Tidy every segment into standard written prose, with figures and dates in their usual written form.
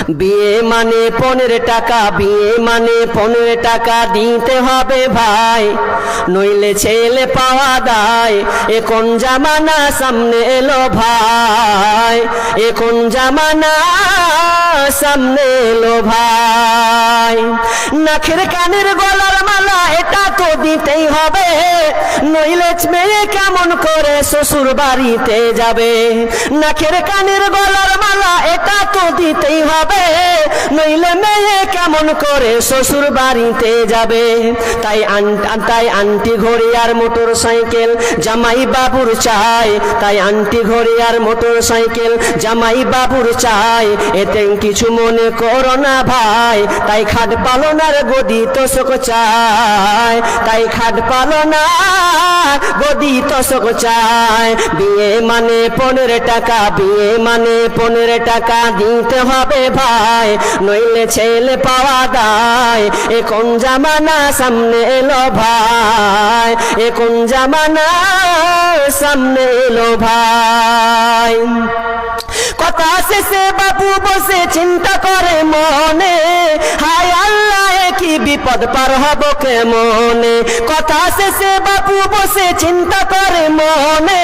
বিয়ে মানে 15 টাকা, বিয়ে মানে 15 টাকা দিতে হবে ভাই, নইলে ছেলে পাওয়া দায়। এ কোন জামানা সামনে এলো ভাই, এ কোন জামানা সামনে এলো ভাই। নাকের কানের গলার মালা এটা তো দিতেই হবে, নইলে মেয়ে কেমন করে শ্বশুর বাড়িতে যাবে। নাকের কানের গলার মালা এটা তো দিতেই হবে, নইলে মেয়ে কেমন করে শ্বশুর বাড়িতে যাবে। তাই আন্টি ঘড়ি আর মোটর সাইকেল জামাই বাবুর চাই, তাই আন্টি ঘড়ি আর মোটর সাইকেল জামাই বাবুর চাই। এতে কিছু মনে করো না ভাই, তাই খাট পালনার গদি তোষক চাই, তাই খাট পালনা গদি তোষক চাই। বিয়ে মানে 15 টাকা, বিয়ে মানে 15 টাকা দিতে হবে ভাই, নইলে ছেলে পাওয়া দায়। এ কোন জামানা সামনে এলো ভাই, এ কোন জামানা সামনে এলো ভাই। কথা শেষে বাবু বসে চিন্তা করে মনে, হায় আল্লাহ কি বিপদ পার হব কেমনে। কথা শেষে বাবু বসে চিন্তা করে মনে,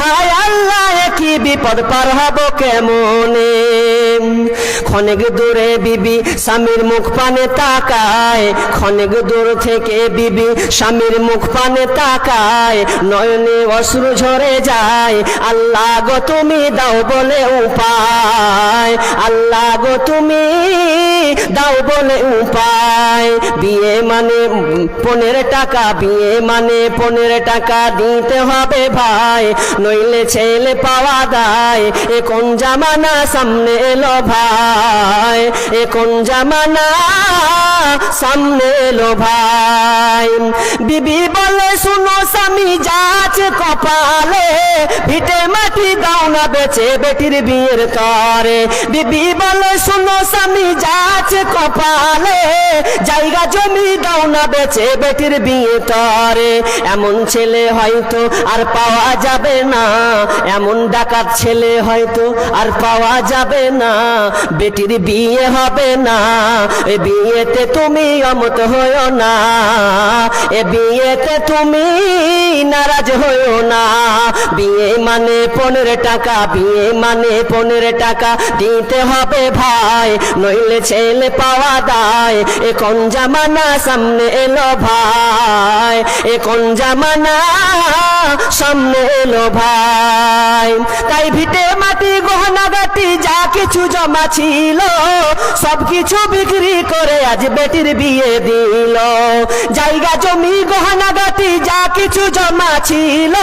হায় আল্লাহ কি বিপদ পার হব কেমনে। ক্ষণিক দূরে বিবি স্বামীর মুখ পানে তাকায়, ক্ষণিক দূর থেকে বিবি স্বামীর মুখ পানে তাকায়, নয়নে অশ্রু ঝরে যায়। আল্লাহ গো তুমি দাও বলে উপায়, আল্লাহ গো তুমি দাও বলে উপায়। বিয়ে মানে 15 টাকা, বিয়ে মানে 15 টাকা দিতে হবে ভাই, নইলে ছেলে পাওয়া দায়। এ কোন জামানা সামনে এলো ভাই, এ কোন জামানা সামনে এলো ভাই। বিবি বলে শুনো স্বামী যাচ্ছে কপালে, ভিটে মাটি দাও না বেচে বেটির বিয়ের তরে। বিবি বলে শুনো স্বামী যাচ্ছে কপালে, জায়গা জমি দাও না বেচে বেটির বিয়ে তরে। এমন ছেলে হয়তো আর পাওয়া যাবে না, এমন ডাকাত ছেলে হয়তো আর পাওয়া যাবে না, বেটির বিয়ে হবে না। এ বিয়েতে তুমি অমত হইও না, এ বিয়েতে তুমি নারাজ হইও না। বিয়ে মানে 15 টাকা, বিয়ে মানে 15 টাকা দিতে হবে ভাই, নইলে ছেলে পাওয়া দায়। এ কোন জামানা সামনে এলো ভাই, এ কোন জামানা সামনে এলো ভাই। তাই ভিটে মাটি গহনা গাটি যা কিছু জমা ছিল, সব কিছু বিক্রি করে আজ বেটির বিয়ে দিল। জায়গা জমি গহনা গাটি যা কিছু জমা ছিল,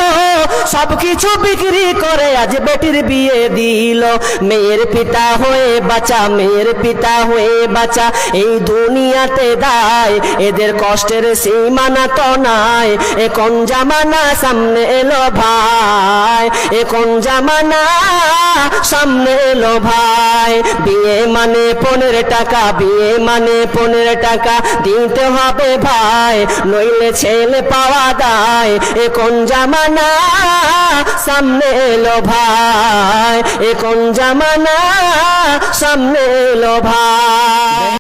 সব কিছু বিক্রি করে আজ বেটির বিয়ে দিল। মেয়ের পিতা হয়ে বাঁচা, মেয়ের পিতা হয়ে বাঁচা এই দুনিয়াতে দায়, এদের কষ্টের সীমানা তো নাই। এ কোন জামানা সামনে এলো ভাই, এ কোন জামানা সামনে এলো ভাই। বিয়ে মানে 15 টাকা, বিয়ে মানে 15 টাকা দিতে হবে ভাই, নইলে ছেলে পাওয়া দায়। এ কোন জামানা সামনে এলো ভাই, এ কোন জামানা সামনে এলো ভাই।